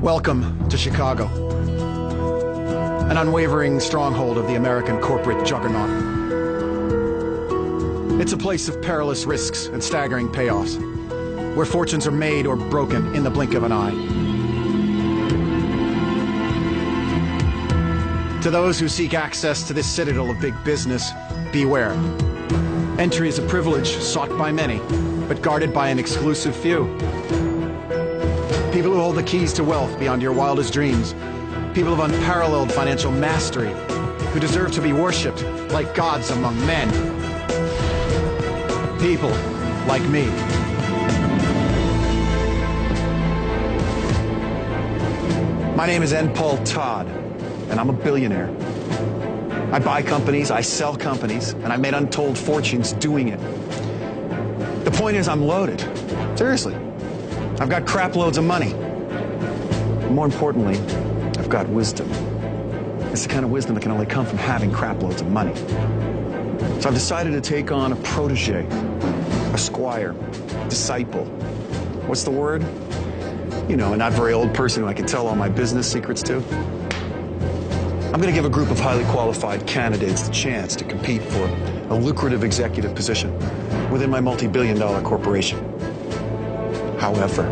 Welcome to Chicago, an unwavering stronghold of the American corporate juggernaut. It's a place of perilous risks and staggering payoffs, where fortunes are made or broken in the blink of an eye. To those who seek access to this citadel of big business, beware. Entry is a privilege sought by many, but guarded by an exclusive few. People who hold the keys to wealth beyond your wildest dreams. People of unparalleled financial mastery, who deserve to be worshipped like gods among men. People like me. My name is N. Paul Todd, and I'm a billionaire. I buy companies, I sell companies, and I made untold fortunes doing it. The point is, I'm loaded. Seriously. I've got crap loads of money. More importantly, I've got wisdom. It's the kind of wisdom that can only come from having crap loads of money. So I've decided to take on a protege, a squire, disciple. What's the word? You know, a not very old person who I can tell all my business secrets to. I'm going to give a group of highly qualified candidates the chance to compete for a lucrative executive position within my multi-billion-dollar corporation. However,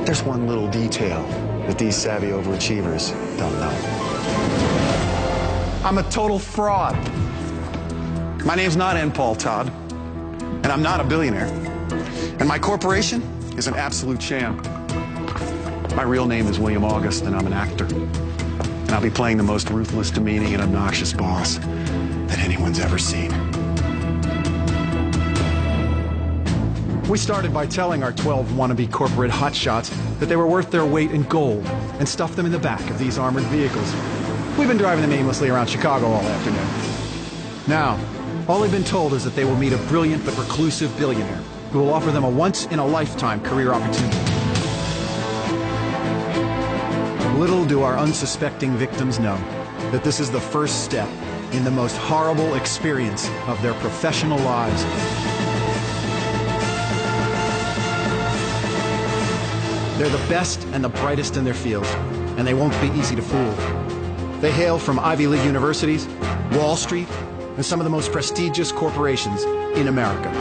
there's one little detail that these savvy overachievers don't know. I'm a total fraud. My name's not N. Paul Todd, and I'm not a billionaire. And my corporation is an absolute sham. My real name is William August, and I'm an actor. And I'll be playing the most ruthless, demeaning, and obnoxious boss that anyone's ever seen. We started by telling our 12 wannabe corporate hotshots that they were worth their weight in gold and stuffed them in the back of these armored vehicles. We've been driving them aimlessly around Chicago all afternoon. Now, all they've been told is that they will meet a brilliant but reclusive billionaire who will offer them a once-in-a-lifetime career opportunity. Little do our unsuspecting victims know that this is the first step in the most horrible experience of their professional lives. They're the best and the brightest in their field, and they won't be easy to fool. They hail from Ivy League universities, Wall Street, and some of the most prestigious corporations in America.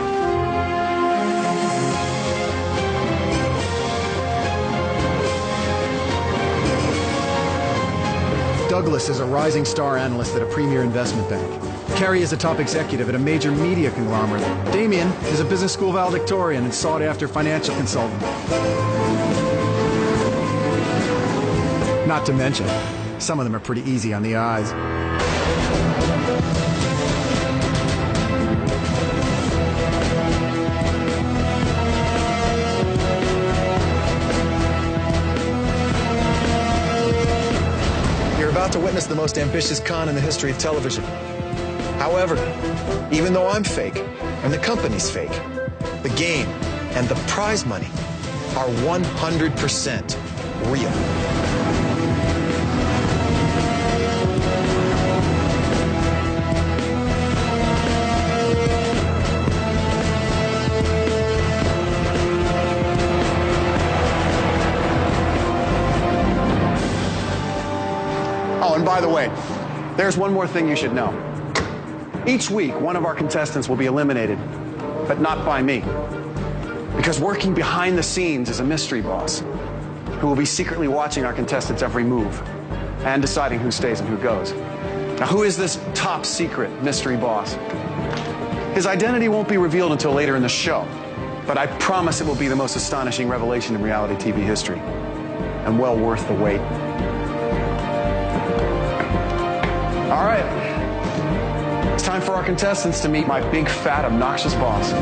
Douglas is a rising star analyst at a premier investment bank. Kerry is a top executive at a major media conglomerate. Damien is a business school valedictorian and sought-after financial consultant. Not to mention, some of them are pretty easy on the eyes. You're about to witness the most ambitious con in the history of television. However, even though I'm fake, and the company's fake, the game and the prize money are 100% real. Oh, and by the way, there's one more thing you should know. Each week, one of our contestants will be eliminated, but not by me. Because working behind the scenes is a mystery boss who will be secretly watching our contestants' every move and deciding who stays and who goes. Now, who is this top secret mystery boss? His identity won't be revealed until later in the show, but I promise it will be the most astonishing revelation in reality TV history, and well worth the wait. All right, it's time for our contestants to meet my big, fat, obnoxious boss.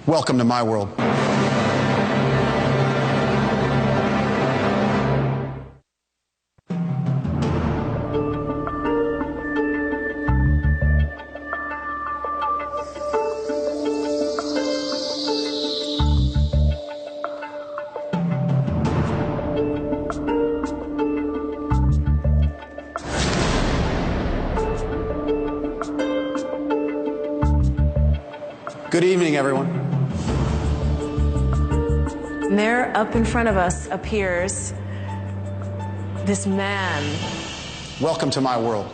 Welcome to my world. Good evening, everyone. And there, up in front of us, appears this man. Welcome to my world.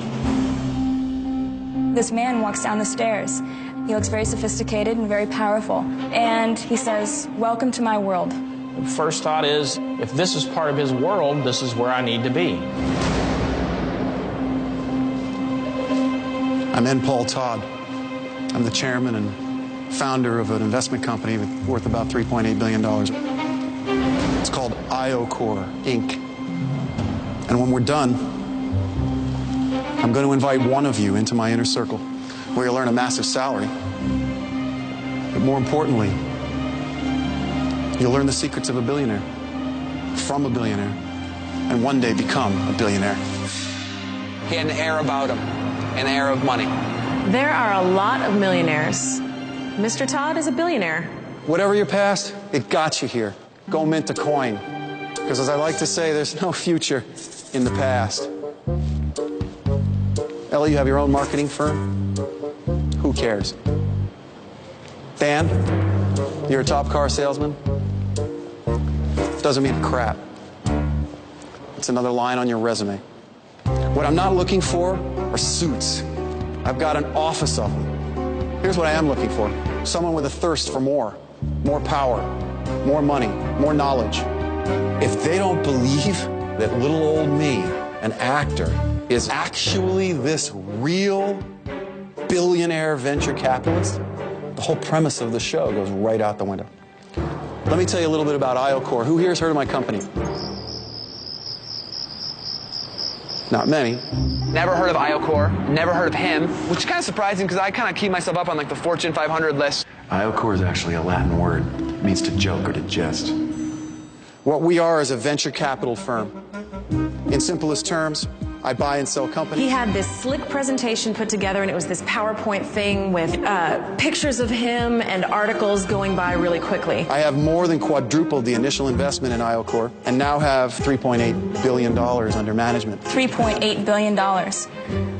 This man walks down the stairs. He looks very sophisticated and very powerful. And he says, "Welcome to my world." The first thought is, if this is part of his world, this is where I need to be. I'm N. Paul Todd. I'm the chairman and founder of an investment company worth about $3.8 billion. It's called IOCOR, Inc. And when we're done, I'm going to invite one of you into my inner circle, where you'll earn a massive salary. But more importantly, you'll learn the secrets of a billionaire, from a billionaire, and one day become a billionaire. He had an air about him, an air of money. There are a lot of millionaires. Mr. Todd is a billionaire. Whatever your past, it got you here. Go mint a coin. Because as I like to say, there's no future in the past. Ellie, you have your own marketing firm? Who cares? Dan, you're a top car salesman? Doesn't mean crap. It's another line on your resume. What I'm not looking for are suits. I've got an office of them. Here's what I am looking for. Someone with a thirst for more power, more money, more knowledge. If they don't believe that little old me, an actor, is actually this real billionaire venture capitalist, the whole premise of the show goes right out the window. Let me tell you a little bit about IOCOR. Who here has heard of my company? Not many. Never heard of IOCOR, never heard of him, which is kind of surprising because I kind of keep myself up on like the Fortune 500 list. IOCOR is actually a Latin word. It means to joke or to jest. What we are is a venture capital firm. In simplest terms, I buy and sell companies. He had this slick presentation put together, and it was this PowerPoint thing with pictures of him and articles going by really quickly. I have more than quadrupled the initial investment in IOCOR and now have $3.8 billion under management. $3.8 billion. I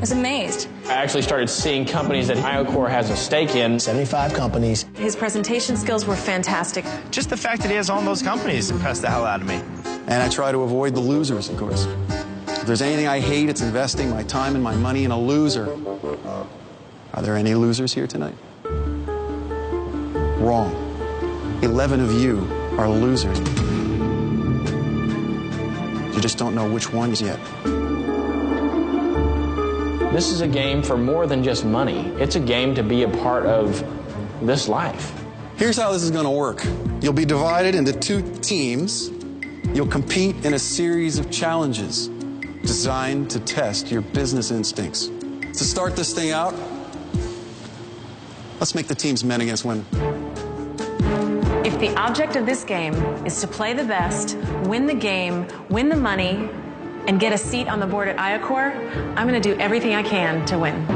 was amazed. I actually started seeing companies that IOCOR has a stake in. 75 companies. His presentation skills were fantastic. Just the fact that he has all those companies impressed the hell out of me. And I try to avoid the losers, of course. If there's anything I hate, it's investing my time and my money in a loser. Are there any losers here tonight? Wrong. 11 of you are losers. You just don't know which ones yet. This is a game for more than just money. It's a game to be a part of this life. Here's how this is going to work. You'll be divided into 2 teams. You'll compete in a series of challenges designed to test your business instincts. To start this thing out, let's make the teams men against women. If the object of this game is to play the best, win the game, win the money, and get a seat on the board at IOCOR, I'm going to do everything I can to win.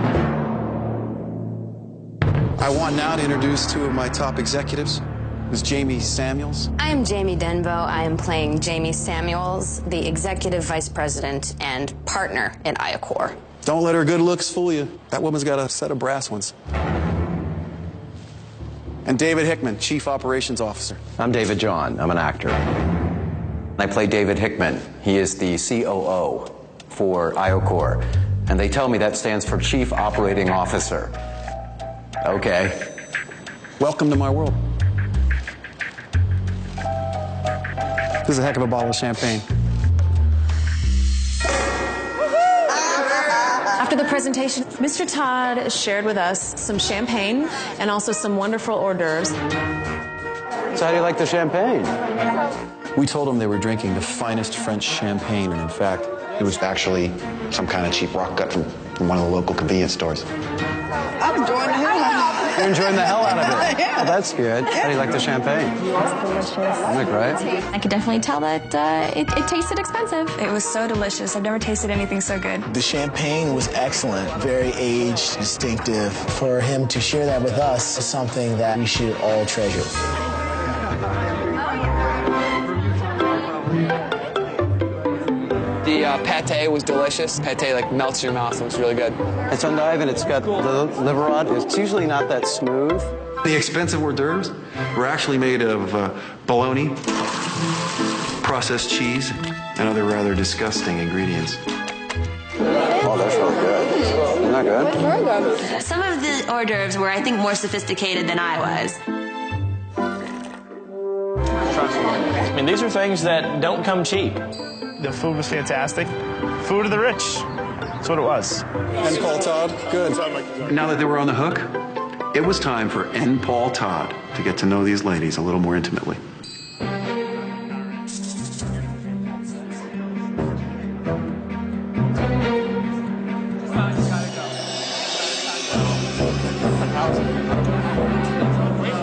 I want now to introduce 2 of my top executives. Ms. Jamie Samuels. I am Jamie Denbo. I am playing Jamie Samuels, the Executive Vice President and partner at IOCOR. Don't let her good looks fool you. That woman's got a set of brass ones. And David Hickman, Chief Operations Officer. I'm David John. I'm an actor. I play David Hickman. He is the COO for IOCOR. And they tell me that stands for Chief Operating Officer. Okay. Welcome to my world. This is a heck of a bottle of champagne. After the presentation, Mr. Todd shared with us some champagne and also some wonderful hors d'oeuvres. So how do you like the champagne? We told them they were drinking the finest French champagne, and in fact, it was actually some kind of cheap rock gut from one of the local convenience stores. I'm enjoying the hell out of it. You're enjoying the hell out of it. Yeah. Oh, that's good. How do you like the champagne? It's delicious. Isn't it great? I could definitely tell that it tasted expensive. It was so delicious. I've never tasted anything so good. The champagne was excellent, very aged, distinctive. For him to share that with us is something that we should all treasure. The pate was delicious. Pate like melts in your mouth. It was really good. It's uneven. It's got the liver rod. It's usually not that smooth. The expensive hors d'oeuvres were actually made of bologna, processed cheese, and other rather disgusting ingredients. Oh, that's really good. Isn't that good? Very good. Some of the hors d'oeuvres were, I think, more sophisticated than I was. Trust me. I mean, these are things that don't come cheap. The food was fantastic. Food of the rich. That's what it was. And Paul Todd, good. Now that they were on the hook, it was time for N. Paul Todd to get to know these ladies a little more intimately.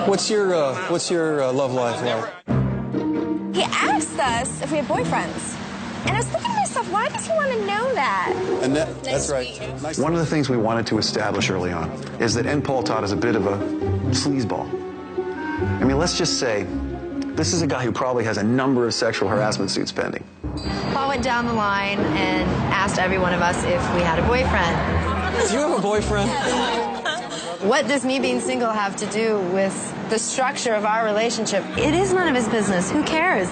What's your love life like? He asked us if we had boyfriends. And I was thinking to myself, why does he want to know that? And that's right. Nice. One of the things we wanted to establish early on is that N. Paul Todd is a bit of a sleazeball. I mean, let's just say this is a guy who probably has a number of sexual harassment suits pending. Paul went down the line and asked every one of us if we had a boyfriend. Do you have a boyfriend? What does me being single have to do with the structure of our relationship? It is none of his business. Who cares?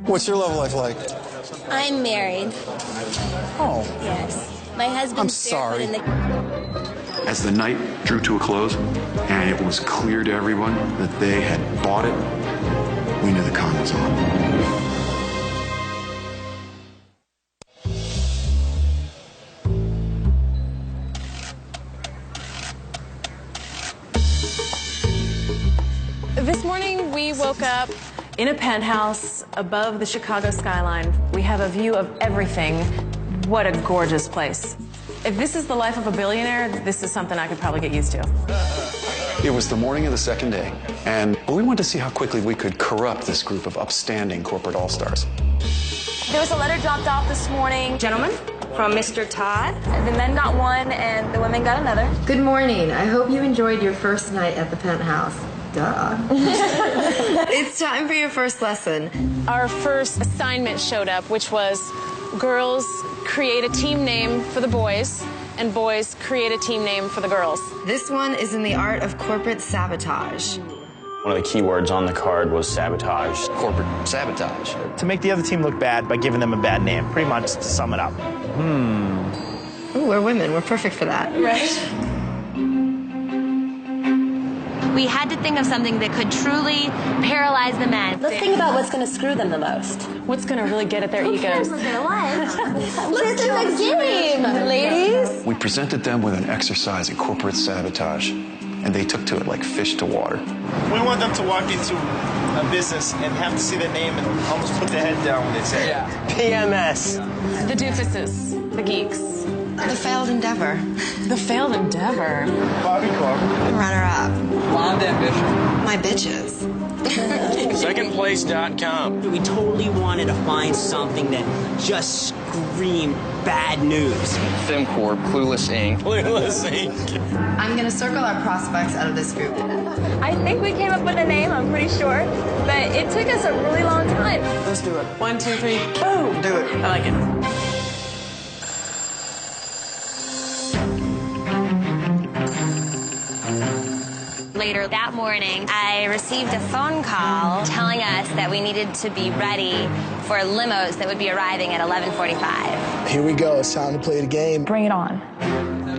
What's your love life like? I'm married. Oh. Yes. My husband's I'm sorry. As the night drew to a close and it was clear to everyone that they had bought it, we knew the con was on. This morning we woke up in a penthouse above the Chicago skyline. We have a view of everything. What a gorgeous place. If this is the life of a billionaire, this is something I could probably get used to. It was the morning of the second day, and we wanted to see how quickly we could corrupt this group of upstanding corporate all-stars. There was a letter dropped off this morning. Gentlemen, from Mr. Todd. The men got one and the women got another. Good morning. I hope you enjoyed your first night at the penthouse. Duh. It's time for your first lesson. Our first assignment showed up, which was girls create a team name for the boys, and boys create a team name for the girls. This one is in the art of corporate sabotage. One of the key words on the card was sabotage. Corporate sabotage. To make the other team look bad by giving them a bad name. Pretty much to sum it up. Ooh, we're women. We're perfect for that. Right. We had to think of something that could truly paralyze the men. Let's think about what's going to screw them the most. What's going to really get at their egos? Let's do the game, ladies. We presented them with an exercise in corporate sabotage, and they took to it like fish to water. We want them to walk into a business and have to see their name and almost put their head down when they say PMS. The doofuses, the geeks. The failed endeavor. The failed endeavor. Bobby Clark. Runner-up. Blonde ambition. My bitches. Secondplace.com. We totally wanted to find something that just screamed bad news. FemCorp, Clueless Inc. Clueless Inc. I'm going to circle our prospects out of this group. I think we came up with a name, I'm pretty sure. But it took us a really long time. Let's do it. 1, 2, 3, boom! Do it. I like it. Later that morning, I received a phone call telling us that we needed to be ready for limos that would be arriving at 11:45. Here we go. It's time to play the game. Bring it on.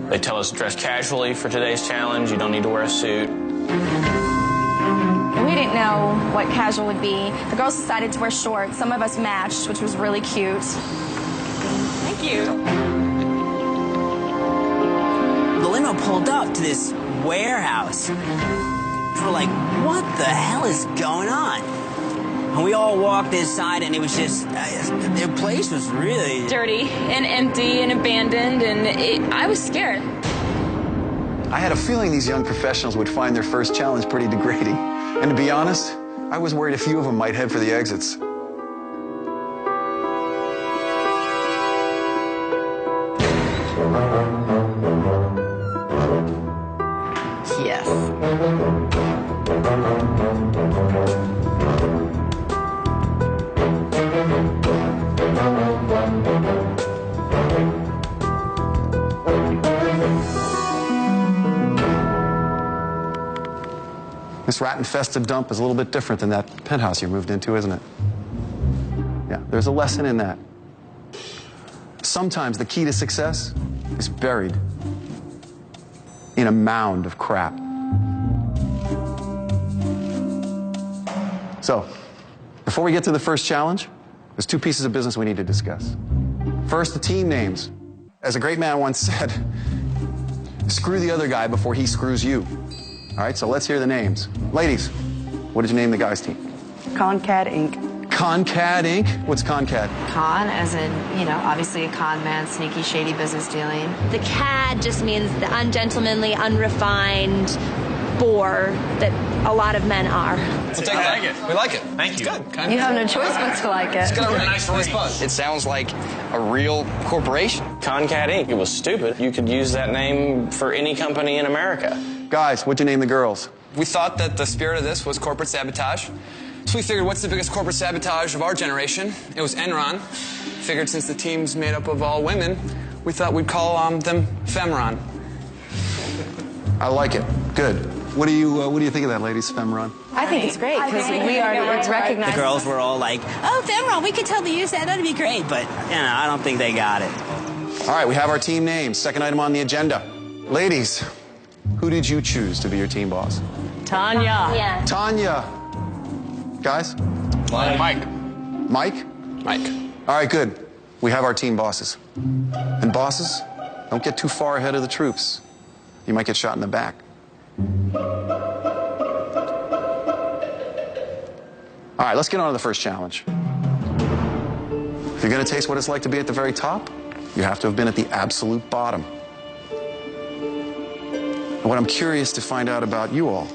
They tell us to dress casually for today's challenge. You don't need to wear a suit. And we didn't know what casual would be. The girls decided to wear shorts. Some of us matched, which was really cute. Thank you. The limo pulled up to this warehouse. We're like, what the hell is going on? And we all walked inside, and it was just, their place was really Dirty and empty and abandoned, and I was scared. I had a feeling these young professionals would find their first challenge pretty degrading. And to be honest, I was worried a few of them might head for the exits. Yes. This rat-infested dump is a little bit different than that penthouse you moved into, isn't it? Yeah, there's a lesson in that. Sometimes the key to success is buried in a mound of crap. So, before we get to the first challenge, there's two pieces of business we need to discuss. First, the team names. As a great man once said, screw the other guy before he screws you. All right, so let's hear the names. Ladies, what did you name the guys' team? Concad Inc. Concad Inc.? What's Concad? Con, as in, you know, obviously a con man, sneaky, shady business dealing. The cad just means the ungentlemanly, unrefined bore that a lot of men are. We'll take that. like it. We like it. Thank you. It's good. You have no choice but to like it. It's got a really nice response. It sounds like a real corporation. Concat Inc. It was stupid. You could use that name for any company in America. Guys, what'd you name the girls? We thought that the spirit of this was corporate sabotage. So we figured, what's the biggest corporate sabotage of our generation? It was Enron. Figured since the team's made up of all women, we thought we'd call them Femron. I like it. Good. What do you think of that, ladies, Femron? I think it's great because it's recognized. The girls were all like, oh, Femron, we could totally use that. That'd be great. But, you know, I don't think they got it. All right, we have our team names. Second item on the agenda. Ladies, who did you choose to be your team boss? Tanya. Yeah. Tanya. Guys? Mike. Mike? Mike. All right, good. We have our team bosses. And bosses, don't get too far ahead of the troops. You might get shot in the back. All right, let's get on to the first challenge. If you're going to taste what it's like to be at the very top, you have to have been at the absolute bottom. And what I'm curious to find out about you all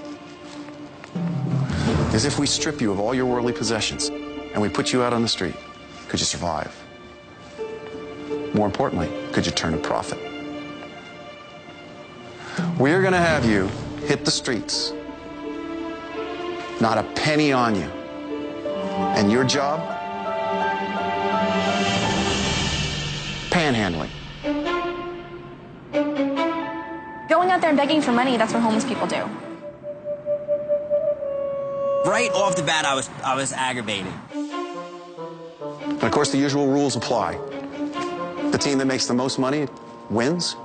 is if we strip you of all your worldly possessions and we put you out on the street, could you survive? More importantly, could you turn a profit? We're going to have you hit the streets. Not a penny on you. And your job? Panhandling. Going out there and begging for money, that's what homeless people do. Right off the bat, I was aggravated. And of course, the usual rules apply. The team that makes the most money wins.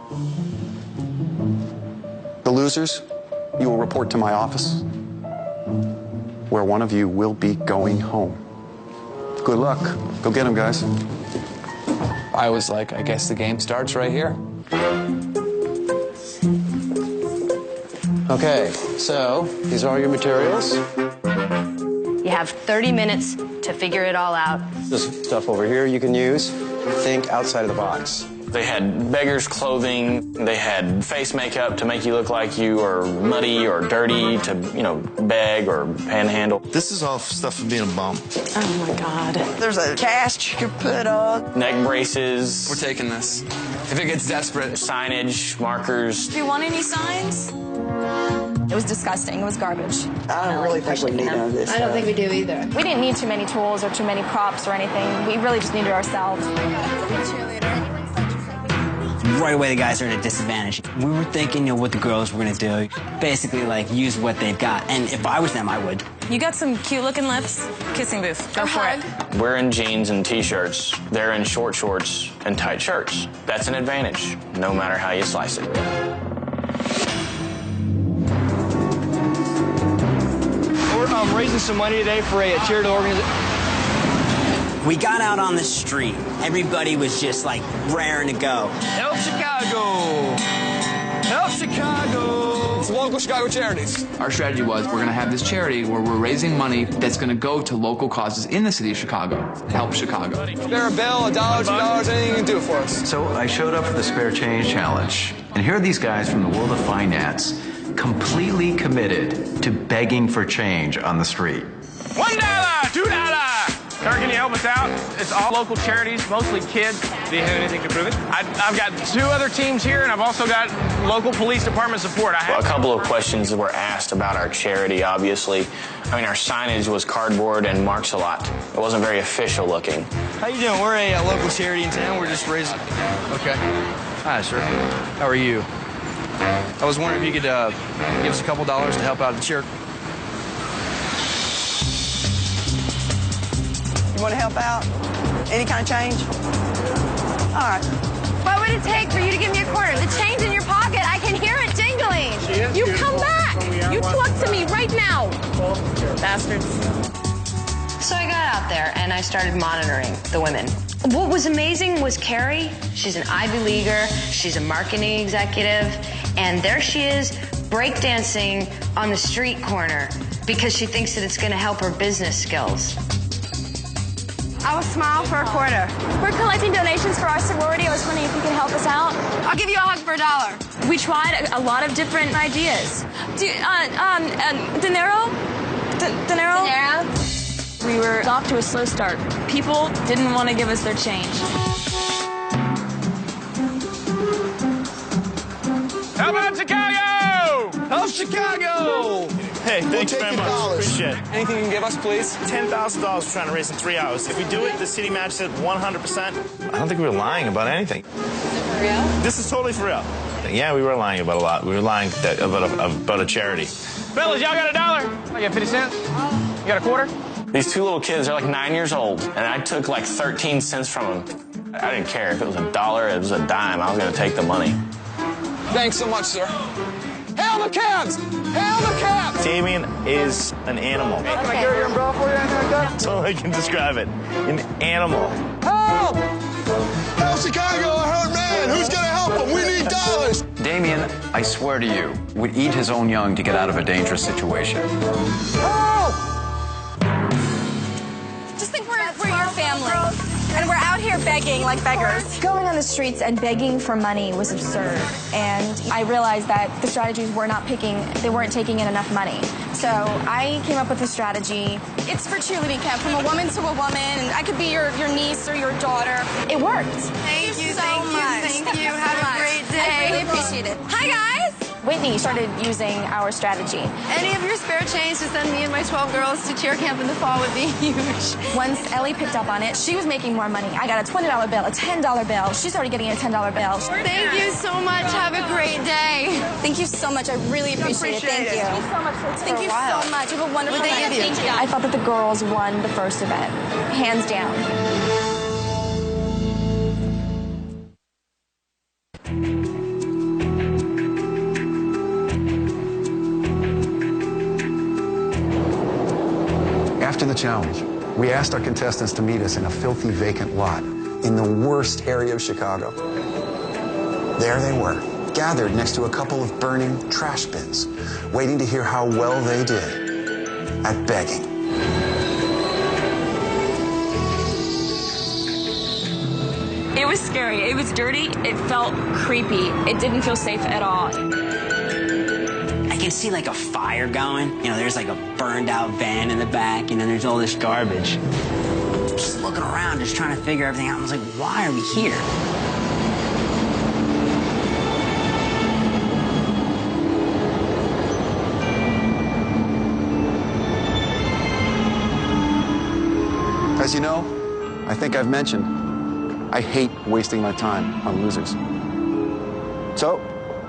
The losers, you will report to my office, where one of you will be going home. Good luck. Go get them, guys. I was like, I guess the game starts right here. Okay, so these are all your materials. You have 30 minutes to figure it all out. This stuff over here you can use. Think outside of the box. They had beggar's clothing. They had face makeup to make you look like you are muddy or dirty to, beg or panhandle. This is all stuff for being a bum. Oh, my God. There's a cast you can put on. Neck braces. We're taking this. If it gets desperate. Signage, markers. Do you want any signs? It was disgusting. It was garbage. I don't really think we need none of this. I don't think we do either. We didn't need too many tools or too many props or anything. We really just needed ourselves. Right away, the guys are at a disadvantage. We were thinking, what the girls were going to do. Basically, use what they've got. And if I was them, I would. You got some cute-looking lips. Kissing booth. Go for it. We're in jeans and T-shirts. They're in short shorts and tight shirts. That's an advantage, no matter how you slice it. We're raising some money today for a charitable organization. We got out on the street. Everybody was just raring to go. Help Chicago! Help Chicago! It's local Chicago charities. Our strategy was we're going to have this charity where we're raising money that's going to go to local causes in the city of Chicago. Help Chicago. Spare a bill, $1, $2, anything you can do for us. So I showed up for the Spare Change Challenge, and here are these guys from the world of finance, completely committed to begging for change on the street. $1, $2. Sir, can you help us out? It's all local charities, mostly kids. Do you have anything to prove it? I've got 2 other teams here, and I've also got local police department support. Well, a couple of questions were asked about our charity, obviously. I mean, our signage was cardboard and marks a lot. It wasn't very official looking. How you doing? We're a local charity in town. We're just raising... Okay. Hi, sir. How are you? I was wondering if you could give us a couple dollars to help out the church. You want to help out? Any kind of change? All right. What would it take for you to give me a quarter? The change in your pocket, I can hear it jingling. You come back. You talk to me right now. Bastards. So I got out there and I started monitoring the women. What was amazing was Carrie. She's an Ivy Leaguer. She's a marketing executive. And there she is breakdancing on the street corner because she thinks that it's going to help her business skills. I will smile for a quarter. We're collecting donations for our sorority. I was wondering if you could help us out. I'll give you a hug for $1. We tried a lot of different ideas. Dinero? We were off to a slow start. People didn't want to give us their change. How about Chicago? Help Chicago! Hey, thanks very much. Appreciate it. Anything you can give us, please? $10,000 we're trying to raise in 3 hours. If we do it, the city matches it 100%. I don't think we were lying about anything. Is it for real? This is totally for real. Yeah, we were lying about a lot. We were lying about a charity. Fellas, y'all got $1? I got 50 cents. You got a quarter? These 2 little kids are like 9 years old, and I took like 13 cents from them. I didn't care if it was $1, it was a dime. I was going to take the money. Thanks so much, sir. Hail the cats! Hail the cats! Damien is an animal. Can I carry your umbrella for you or anything like that? That's all I can describe it. An animal. Help! Help Chicago, a hurt man! Who's gonna help him? We need dollars! Damien, I swear to you, would eat his own young to get out of a dangerous situation. Help! Just think we're your family. And we're out here begging like beggars. Going on the streets and begging for money was absurd. And I realized that the strategies were not they weren't taking in enough money. So I came up with a strategy. It's for cheerleading camp, from a woman to a woman. And I could be your niece or your daughter. It worked. Thank you so much. Thank you. Have a great day. I really appreciate it. Hi, guys. Whitney started using our strategy. Any of your spare change to send me and my 12 girls to cheer camp in the fall would be huge. Once Ellie picked up on it, she was making more money. I got a $20 bill, a $10 bill. She started getting a $10 bill. Thank you so much. Have a great day. Thank you so much. I really appreciate it. Thank you. Thank you so much. Thank you so much. Have a wonderful day. I thought that the girls won the first event, hands down. After the challenge, we asked our contestants to meet us in a filthy vacant lot in the worst area of Chicago. There they were, gathered next to a couple of burning trash bins, waiting to hear how well they did at begging. It was scary. It was dirty. It felt creepy. It didn't feel safe at all. I can see like a fire going. You know, there's like a burned out van in the back, and then there's all this garbage. Just looking around, just trying to figure everything out. I was like, why are we here? As you know, I think I've mentioned, I hate wasting my time on losers. So,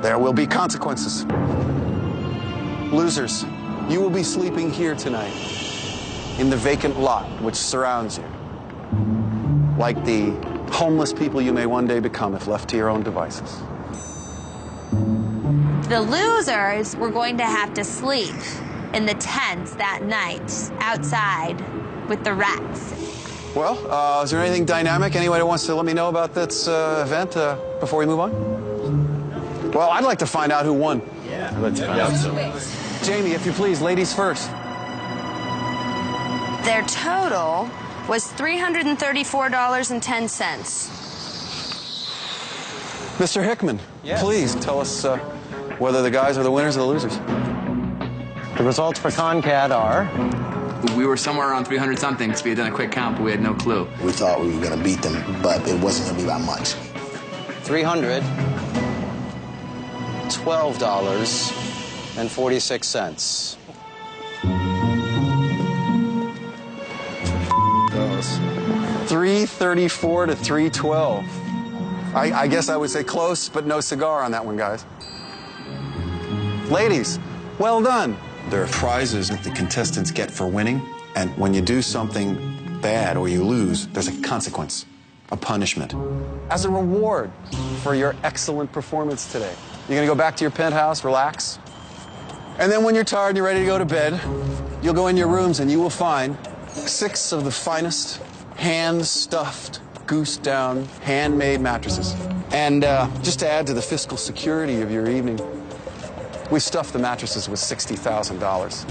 there will be consequences. Losers, you will be sleeping here tonight, in the vacant lot which surrounds you, like the homeless people you may one day become if left to your own devices. The losers were going to have to sleep in the tents that night, outside, with the rats. Well, is there anything dynamic? Anyone who wants to let me know about this event before we move on? Well, I'd like to find out who won. Yeah, let's find out. Jamie, if you please, ladies first. Their total was $334.10. Mr. Hickman, please tell us whether the guys are the winners or the losers. The results for CONCAD are... We were somewhere around 300 something because we had done a quick count, but we had no clue. We thought we were going to beat them, but it wasn't going to be by much. $312.46. $334 to $312. I guess I would say close, but no cigar on that one, guys. Ladies, well done. There are prizes that the contestants get for winning, and when you do something bad or you lose, there's a consequence, a punishment. As a reward for your excellent performance today, you're gonna go back to your penthouse, relax, and then when you're tired and you're ready to go to bed, you'll go in your rooms and you will find 6 of the finest hand-stuffed, goose-down, handmade mattresses. And just to add to the fiscal security of your evening, we stuffed the mattresses with $60,000.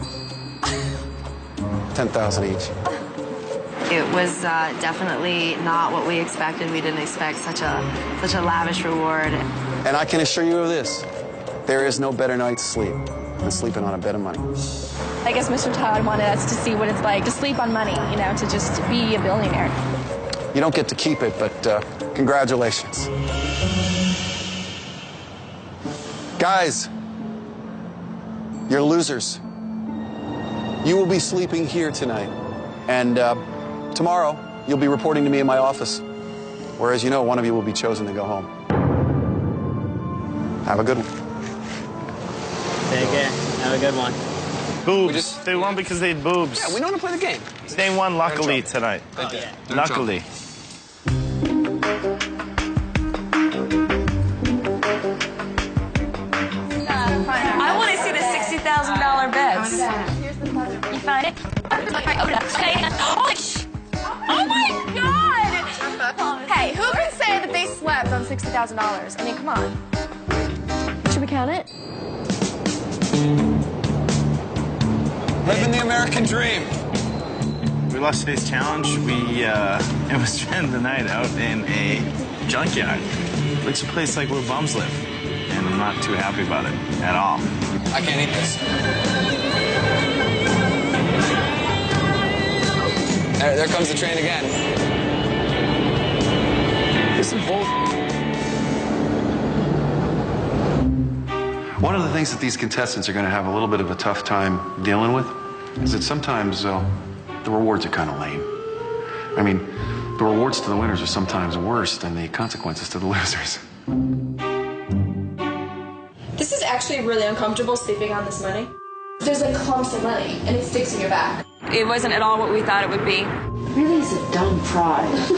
$10,000 each. It was definitely not what we expected. We didn't expect such a lavish reward. And I can assure you of this, there is no better night's sleep than sleeping on a bed of money. I guess Mr. Todd wanted us to see what it's like to sleep on money, you know, to just be a billionaire. You don't get to keep it, but congratulations. Guys, you're losers. You will be sleeping here tonight. And tomorrow, you'll be reporting to me in my office. Whereas, you know, one of you will be chosen to go home. Have a good one. Take care. Have a good one. Boobs. They won because they had boobs. Yeah, we know how to play the game. They won luckily tonight. Oh, yeah. Luckily. I want to see the $60,000 bets. You found it? Oh my God! Hey, who can say that they slept on $60,000? I mean, come on. Should we count it? Living the American dream. We lost today's challenge. We was spend the night out in a junkyard. Looks a place like where bums live. And I'm not too happy about it at all. I can't eat this. There comes the train again. This is bull. One of the things that these contestants are going to have a little bit of a tough time dealing with is that sometimes the rewards are kind of lame. I mean, the rewards to the winners are sometimes worse than the consequences to the losers. This is actually really uncomfortable, sleeping on this money. There's like clumps of money, and it sticks in your back. It wasn't at all what we thought it would be. Really is a dumb prize.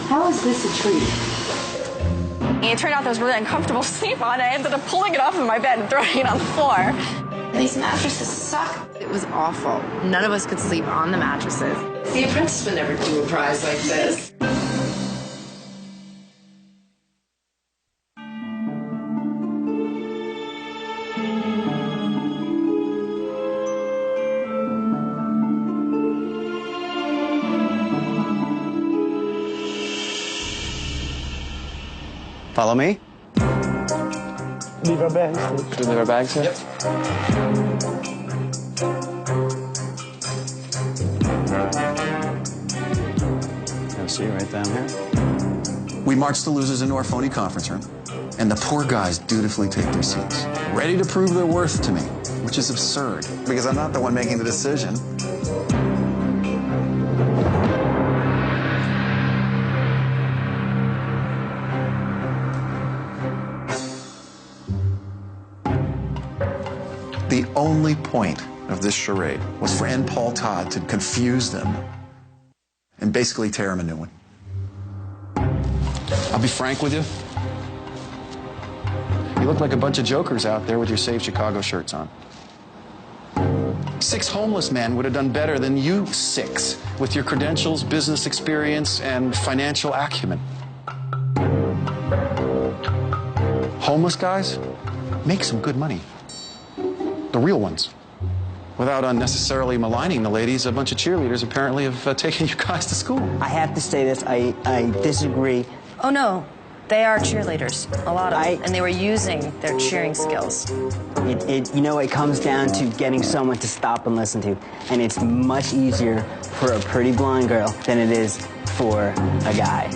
How is this a treat? It turned out that was really uncomfortable to sleep on. I ended up pulling it off of my bed and throwing it on the floor. These mattresses suck. It was awful. None of us could sleep on the mattresses. The Apprentice would never do a prize like this. Follow me? Leave our bags. Should we leave our bags here? Yep. Have a seat right down here. We march the losers into our phony conference room, and the poor guys dutifully take their seats, ready to prove their worth to me, which is absurd, because I'm not the one making the decision. The only point of this charade was for N. Paul Todd to confuse them and basically tear him a new one. I'll be frank with you. You look like a bunch of jokers out there with your Save Chicago shirts on. 6 homeless men would have done better than you 6 with your credentials, business experience, and financial acumen. homeless guys make some good money. The real ones. Without unnecessarily maligning the ladies, a bunch of cheerleaders apparently have taken you guys to school. I have to say this, I disagree. Oh no, they are cheerleaders, a lot of them, and they were using their cheering skills. It comes down to getting someone to stop and listen to, and it's much easier for a pretty blonde girl than it is for a guy.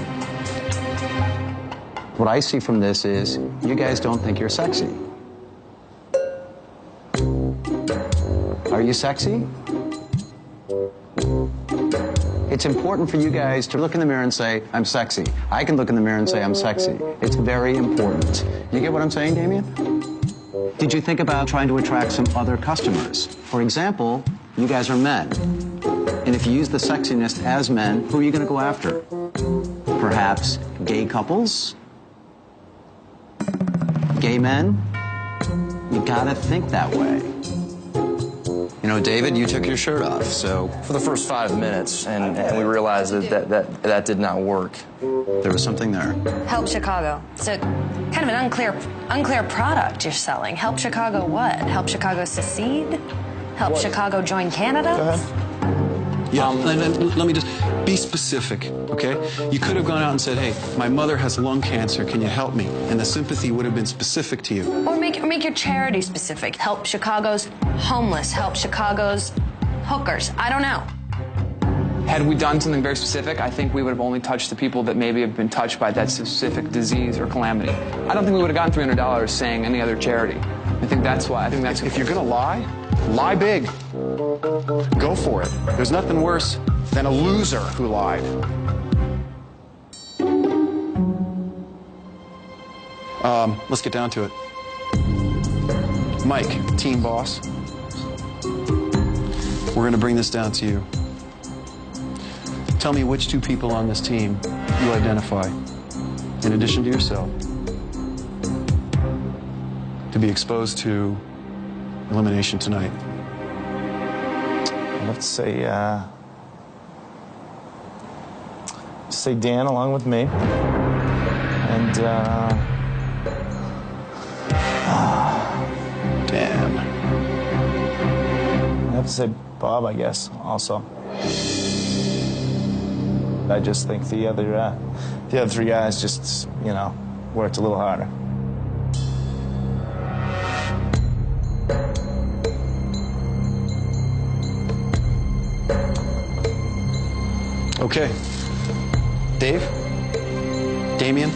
What I see from this is you guys don't think you're sexy. Are you sexy? It's important for you guys to look in the mirror and say, I'm sexy. I can look in the mirror and say, I'm sexy. It's very important. You get what I'm saying, Damien? Did you think about trying to attract some other customers? For example, you guys are men. And if you use the sexiness as men, who are you going to go after? Perhaps gay couples? Gay men? You gotta think that way. You know, David, you took your shirt off, so... For the first 5 minutes, and we realized that did not work. There was something there. Help Chicago. So kind of an unclear product you're selling. Help Chicago what? Help Chicago secede? Help Chicago join Canada? Go ahead. Yeah, let me just be specific, okay? You could have gone out and said, hey, my mother has lung cancer, can you help me? And the sympathy would have been specific to you. Or make your charity specific. Help Chicago's homeless. Help Chicago's hookers. I don't know. Had we done something very specific, I think we would have only touched the people that maybe have been touched by that specific disease or calamity. I don't think we would have gotten $300 saying any other charity. I think that's why. If you're gonna lie big. Go for it. There's nothing worse than a loser who lied. Let's get down to it. Mike, team boss. We're going to bring this down to you. Tell me which 2 people on this team you identify, in addition to yourself, to be exposed to elimination tonight. Let's say Dan along with me, and Dan. I have to say Bob, I guess, also. I just think the other 3 guys just, worked a little harder. Okay. Dave, Damien,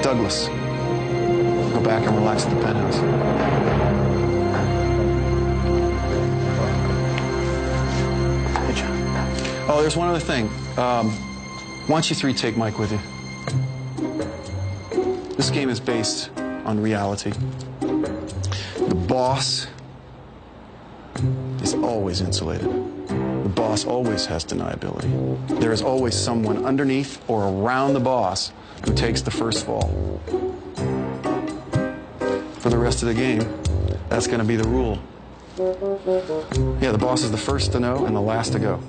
Douglas. Go back and relax at the penthouse. Good job. Oh, there's one other thing. Why don't you 3 take Mike with you? This game is based on reality. The boss is always insulated. The boss always has deniability. There is always someone underneath or around the boss who takes the first fall. For the rest of the game, that's going to be the rule. Yeah, the boss is the first to know and the last to go.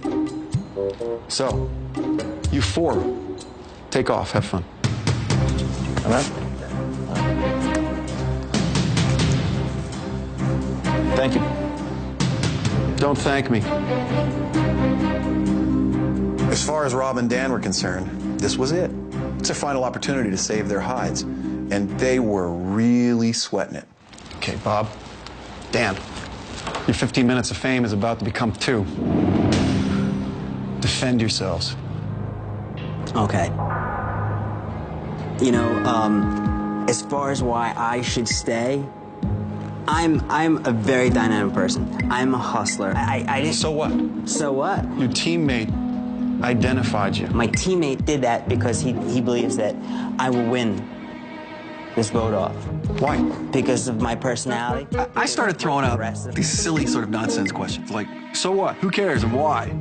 So, you 4, take off, have fun. All right? Thank you. Don't thank me. As far as Rob and Dan were concerned, this was it. It's their final opportunity to save their hides. And they were really sweating it. Okay, Bob, Dan, your 15 minutes of fame is about to become 2. Defend yourselves. Okay. As far as why I should stay, I'm a very dynamic person. I'm a hustler. I just... So what? So what? Your teammate identified you. My teammate did that because he believes that I will win this vote off. Why? Because of my personality. I started throwing out these silly sort of nonsense questions like, so what? Who cares and why?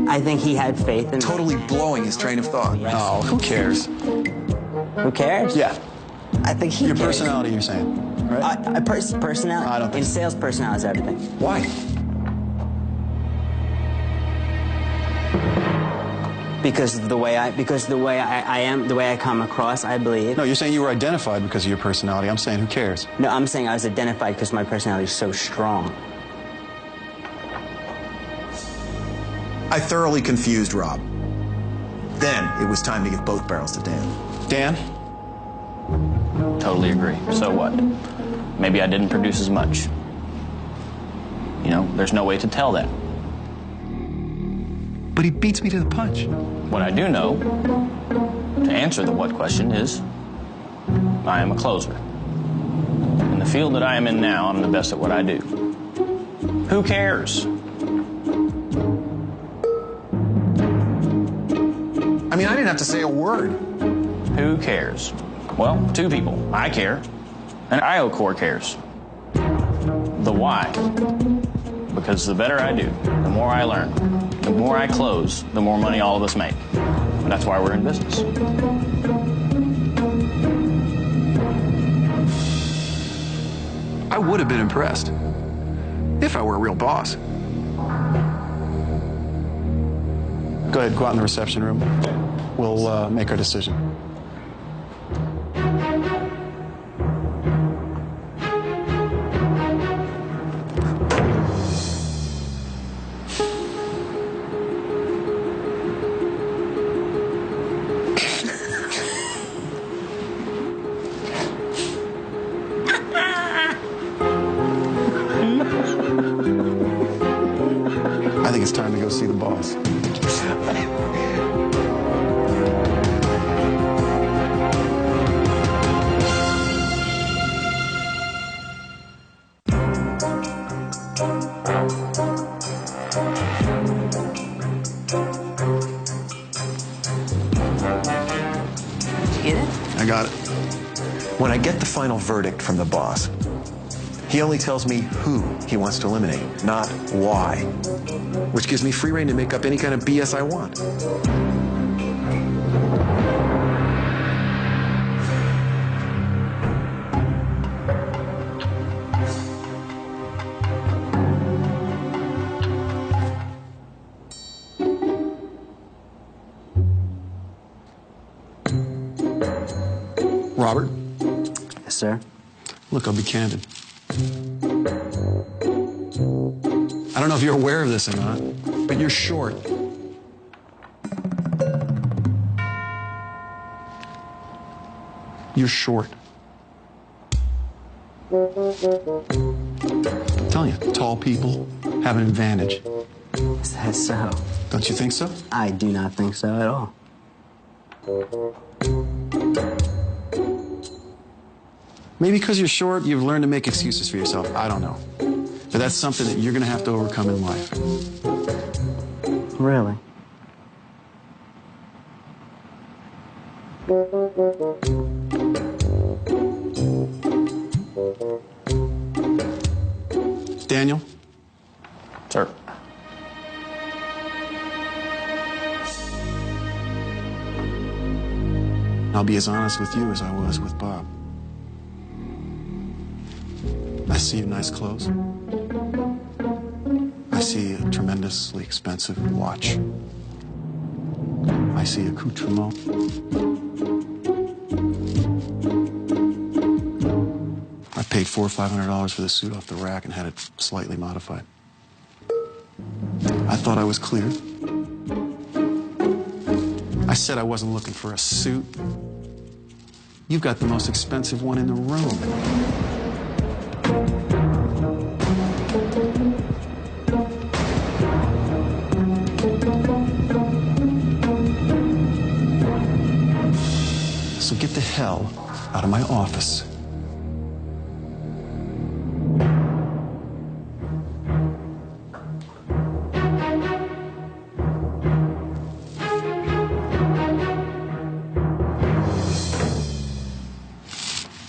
I think he had faith in Totally blowing his train of thought. Oh, who cares? Who cares? Yeah. I think he Your cares. personality, you're saying, right? Personality? I don't think In sales, personality is everything. Why? Because of the way I am, the way I come across, I believe. No, you're saying you were identified because of your personality. I'm saying, who cares? No, I'm saying I was identified because my personality is so strong. I thoroughly confused Rob. Then it was time to give both barrels to Dan. Dan? Totally agree. So what? Maybe I didn't produce as much. You know, there's no way to tell that. But he beats me to the punch. What I do know, to answer the what question, is I am a closer. In the field that I am in now, I'm the best at what I do. Who cares? I mean, I didn't have to say a word. Who cares? Well, two people. I care, and IOCOR cares. The why. Because the better I do, the more I learn, the more I close, the more money all of us make. And that's why we're in business. I would have been impressed if I were a real boss. Go ahead, go out in the reception room. We'll make our decision. I think it's time to go see the boss. I got it. When I get the final verdict from the boss, he only tells me who he wants to eliminate, not why, which gives me free rein to make up any kind of BS I want. Robert? Yes, sir? Look, I'll be candid. I don't know if you're aware of this or not, but you're short. You're short. I'm telling you, tall people have an advantage. Is that so? Don't you think so? I do not think so at all. Maybe because you're short, you've learned to make excuses for yourself. I don't know. But that's something that you're going to have to overcome in life. Really? Daniel? Sir. I'll be as honest with you as I was with Bob. I see nice clothes. I see a tremendously expensive watch. I see accoutrement. I paid $400 or $500 for the suit off the rack and had it slightly modified. I thought I was clear. I said I wasn't looking for a suit. You've got the most expensive one in the room. So get the hell out of my office.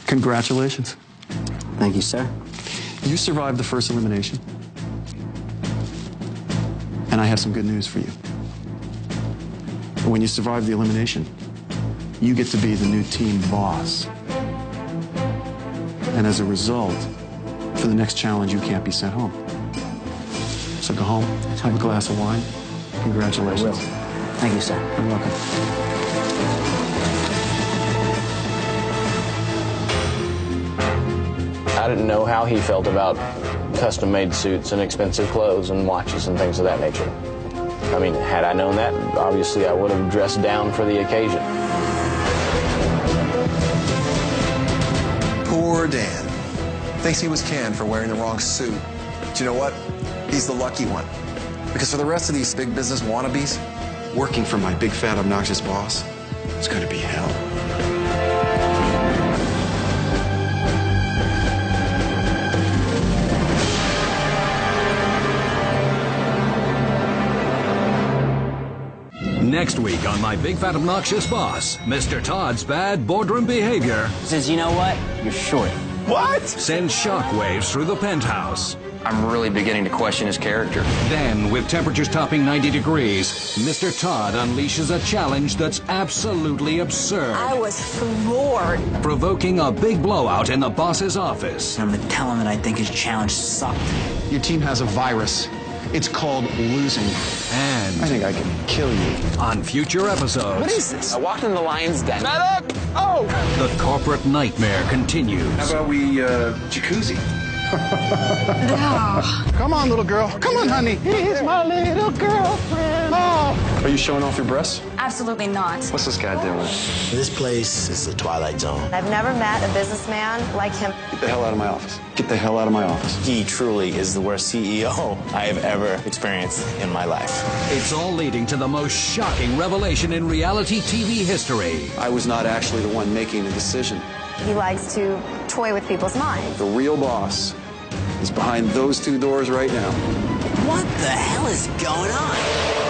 Congratulations. Thank you, sir. You survived the first elimination. And I have some good news for you. When you survive the elimination, you get to be the new team boss. And as a result, for the next challenge, you can't be sent home. So go home, have a glass of wine. Congratulations. Thank you, sir. You're welcome. I didn't know how he felt about custom-made suits and expensive clothes and watches and things of that nature. I mean, had I known that, obviously I would have dressed down for the occasion. Poor Dan. Thinks he was canned for wearing the wrong suit. But you know what? He's the lucky one. Because for the rest of these big business wannabes, working for my big, fat, obnoxious boss is going to be hell. Next week on My Big Fat Obnoxious Boss, Mr. Todd's bad boardroom behavior Says, you know what? You're short. What? Sends shockwaves through the penthouse. I'm really beginning to question his character. Then, with temperatures topping 90 degrees, Mr. Todd unleashes a challenge that's absolutely absurd. I was floored. Provoking a big blowout in the boss's office. I'm going to tell him that I think his challenge sucked. Your team has a virus. It's called losing. And I think I can kill you. on future episodes, What is this? I walked in the lion's den. Medic! Oh! the corporate nightmare continues. How about we, jacuzzi? Come on, little girl. Come on, honey. Here's my little girlfriend. Oh! Are you showing off your breasts? Absolutely not. What's this guy doing? This place is the Twilight Zone. I've never met a businessman like him. Get the hell out of my office. Get the hell out of my office. He truly is the worst CEO I have ever experienced in my life. It's all leading to the most shocking revelation in reality TV history. I was not actually the one making the decision. He likes to toy with people's minds. The real boss is behind those two doors right now. What the hell is going on?